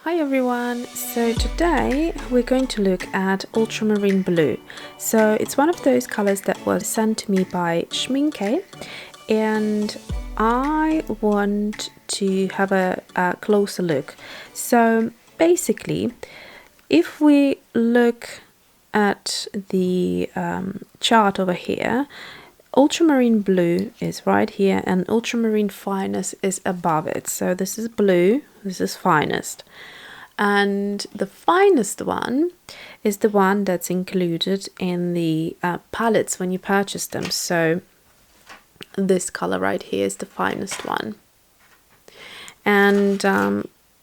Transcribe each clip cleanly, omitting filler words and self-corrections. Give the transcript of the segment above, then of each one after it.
Hi everyone, so today we're going to look at Ultramarine Blue. So it's one of those colors that was sent to me by Schmincke, and I want to have a closer look. So basically, if we look at the chart over here, Ultramarine Blue is right here and Ultramarine Finest is above it. So this is blue, this is Finest. And the finest one is the one that's included in the palettes when you purchase them. So this color right here is the finest one. And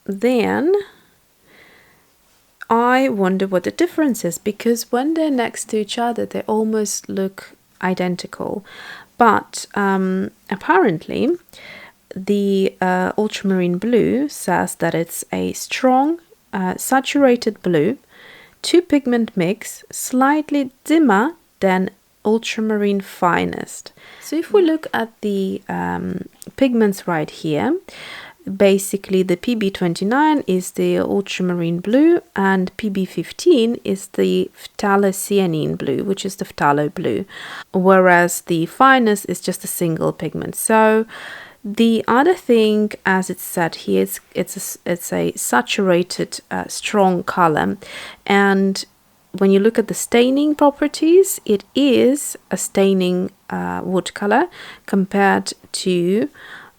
then I wonder what the difference is, because when they're next to each other, they almost look identical. But apparently, the Ultramarine Blue says that it's a strong, saturated blue, two-pigment mix, slightly dimmer than Ultramarine Finest. So if we look at the pigments right here, basically the PB29 is the Ultramarine Blue and PB15 is the Phthalo Blue, which is the Phthalo Blue, whereas the Finest is just a single pigment. So the other thing, as it's said here, it's a saturated, strong color, and when you look at the staining properties, it is a staining watercolor compared to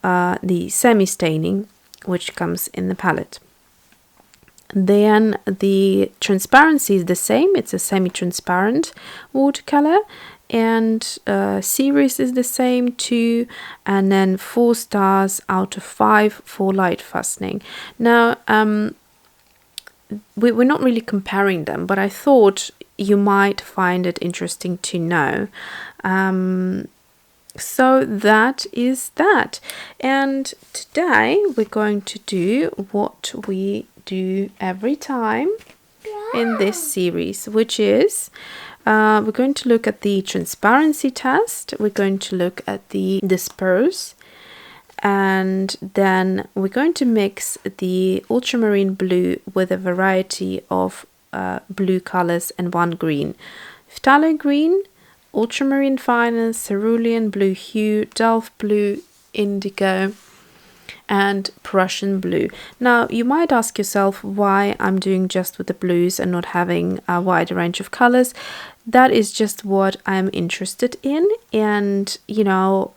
the semi-staining, which comes in the palette. Then the transparency is the same; it's a semi-transparent watercolor. And series is the same too, and then 4 stars out of 5 for light fastening. Now we're not really comparing them, but I thought you might find it interesting to know. So that is that, and today we're going to do what we do every time in this series, which is we're going to look at the transparency test, we're going to look at the disperse, and then we're going to mix the Ultramarine Blue with a variety of blue colors and one green. Phthalo Green, Ultramarine Finest, Cerulean Blue Hue, Delft Blue, Indigo, and Prussian Blue. Now you might ask yourself why I'm doing just with the blues and not having a wider range of colors. That is just what I'm interested in, and you know,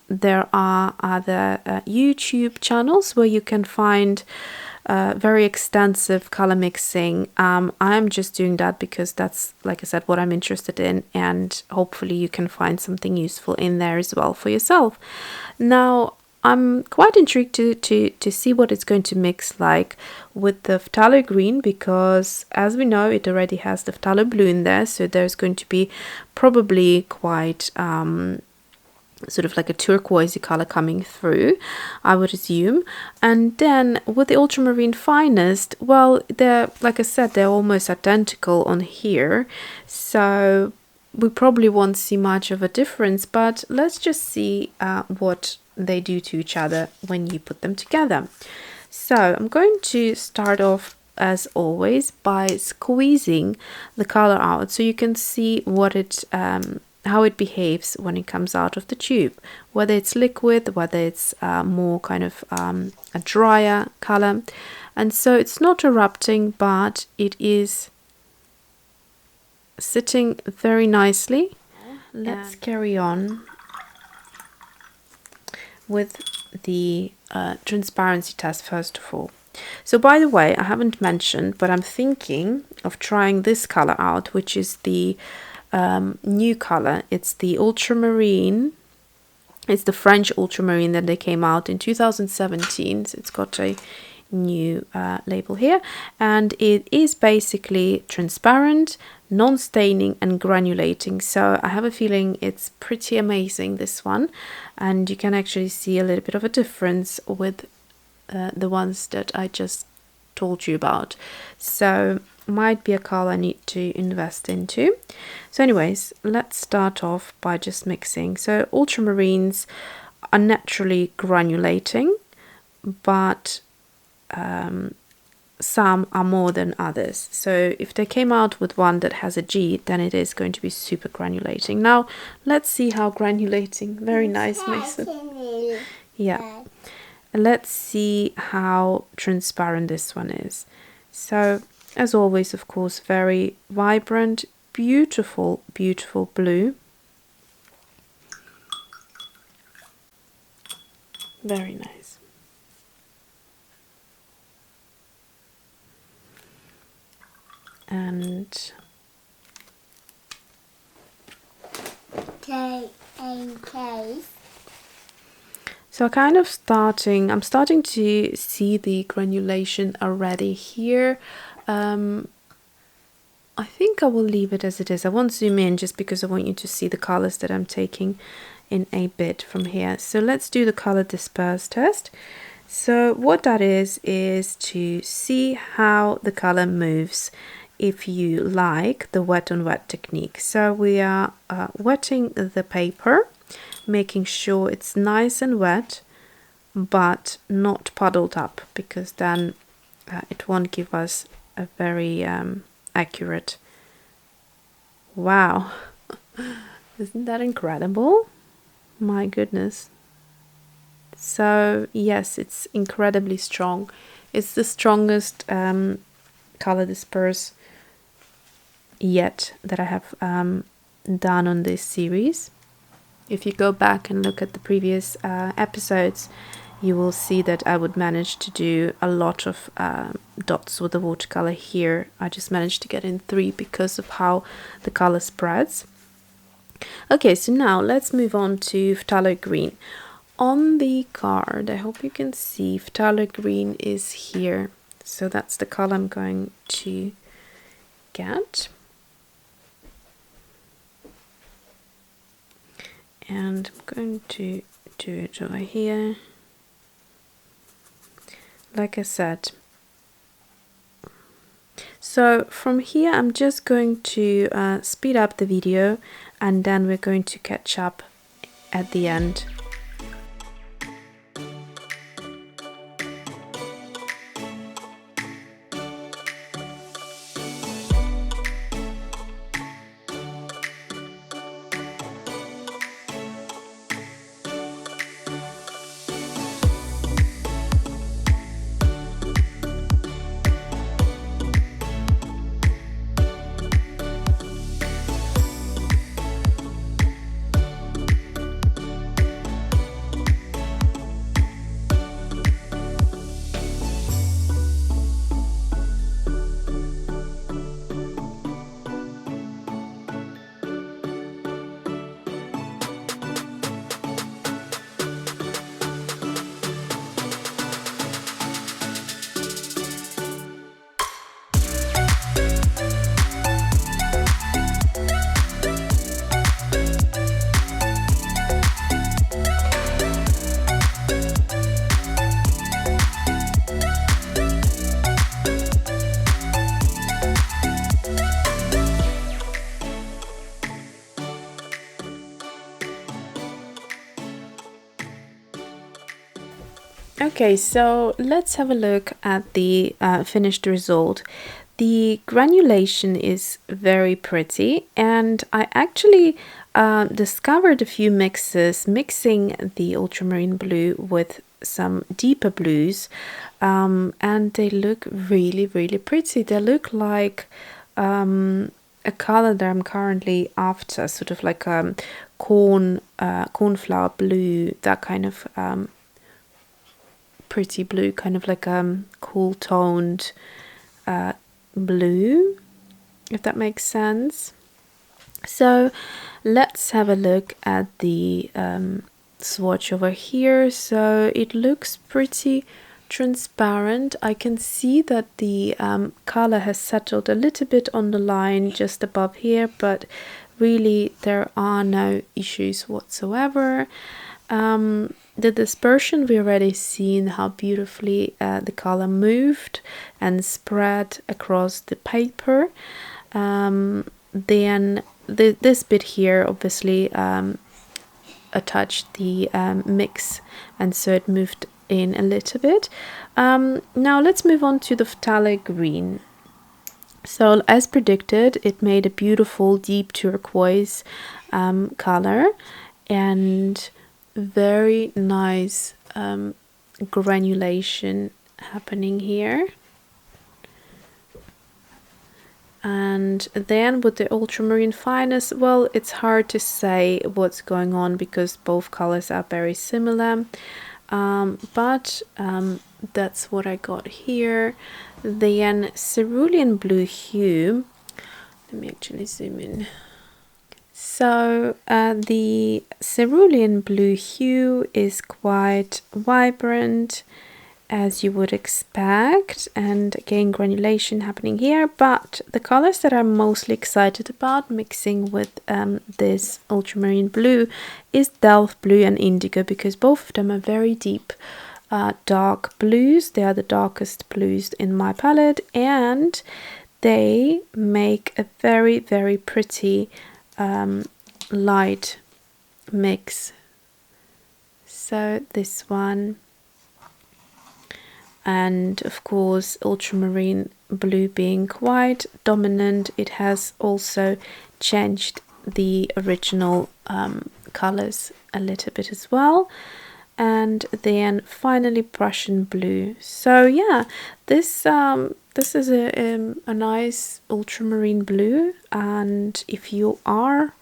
there are other YouTube channels where you can find very extensive color mixing. I'm just doing that because that's, like I said, what I'm interested in, and hopefully you can find something useful in there as well for yourself. Now I'm quite intrigued to see what it's going to mix like with the Phthalo Green, because as we know, it already has the Phthalo Blue in there, so there's going to be probably quite sort of like a turquoisey color coming through, I would assume. And then with the Ultramarine Finest, well, they're, like I said, they're almost identical on here, so we probably won't see much of a difference, but let's just see what they do to each other when you put them together. So I'm going to start off, as always, by squeezing the color out so you can see what it how it behaves when it comes out of the tube, whether it's liquid, whether it's more kind of a drier color. And so it's not erupting, but it is sitting very nicely. Let's carry on with the transparency test first of all. So by the way, I haven't mentioned, but I'm thinking of trying this color out, which is the new color. It's the Ultramarine. It's the French Ultramarine that they came out in 2017. So it's got a new label here, and it is basically transparent, non-staining and granulating. So I have a feeling it's pretty amazing, this one, and you can actually see a little bit of a difference with the ones that I just told you about. So might be a color I need to invest into. So anyways, let's start off by just mixing. So ultramarines are naturally granulating, but some are more than others. So if they came out with one that has a G, then it is going to be super granulating. Now let's see how granulating. Very nice, Mason. Yeah. Let's see how transparent this one is. So as always, of course, very vibrant, beautiful, beautiful blue. Very nice. And so I'm starting to see the granulation already here. I think I will leave it as it is. I won't zoom in just because I want you to see the colors that I'm taking in a bit from here. So let's do the color disperse test. So what that is to see how the color moves if you like the wet on wet technique. So we are wetting the paper, making sure it's nice and wet but not puddled up, because then it won't give us a very accurate. Wow. Isn't that incredible? My goodness. So yes, it's incredibly strong. It's the strongest color disperse yet that I have done on this series. If you go back and look at the previous episodes, you will see that I would manage to do a lot of dots with the watercolor here. I just managed to get in 3 because of how the color spreads. Okay, so now let's move on to Phthalo Green. On the card, I hope you can see Phthalo Green is here. So that's the color I'm going to get. And I'm going to do it over here. Like I said. So from here I'm just going to speed up the video, and then we're going to catch up at the end. Okay, so let's have a look at the finished result. The granulation is very pretty, and I actually discovered a few mixes mixing the ultramarine blue with some deeper blues, and they look really, really pretty. They look like a color that I'm currently after, sort of like cornflower blue, that kind of pretty blue, kind of like cool toned blue, if that makes sense. So let's have a look at the swatch over here. So it looks pretty transparent. I can see that the color has settled a little bit on the line just above here, but really there are no issues whatsoever. The dispersion, we already seen how beautifully the color moved and spread across the paper. Then this bit here obviously touched the mix, and so it moved in a little bit. Now let's move on to the Fatale Green. So as predicted, it made a beautiful deep turquoise color and very nice granulation happening here. And then with the ultramarine fineness, well, it's hard to say what's going on because both colors are very similar, but that's what I got here. Then Cerulean Blue hue, let me actually zoom in. So the Cerulean Blue hue is quite vibrant, as you would expect, and again granulation happening here, but the colors that I'm mostly excited about mixing with this ultramarine blue is Delft blue and indigo, because both of them are very deep dark blues. They are the darkest blues in my palette, and they make a very, very pretty light mix. So this one, and of course ultramarine blue being quite dominant, it has also changed the original colors a little bit as well. And then finally Prussian blue. So yeah, this is a nice ultramarine blue, and if you are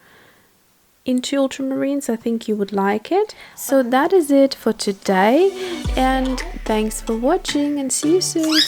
into ultramarines, I think you would like it. So that is it for today, and thanks for watching, and see you soon.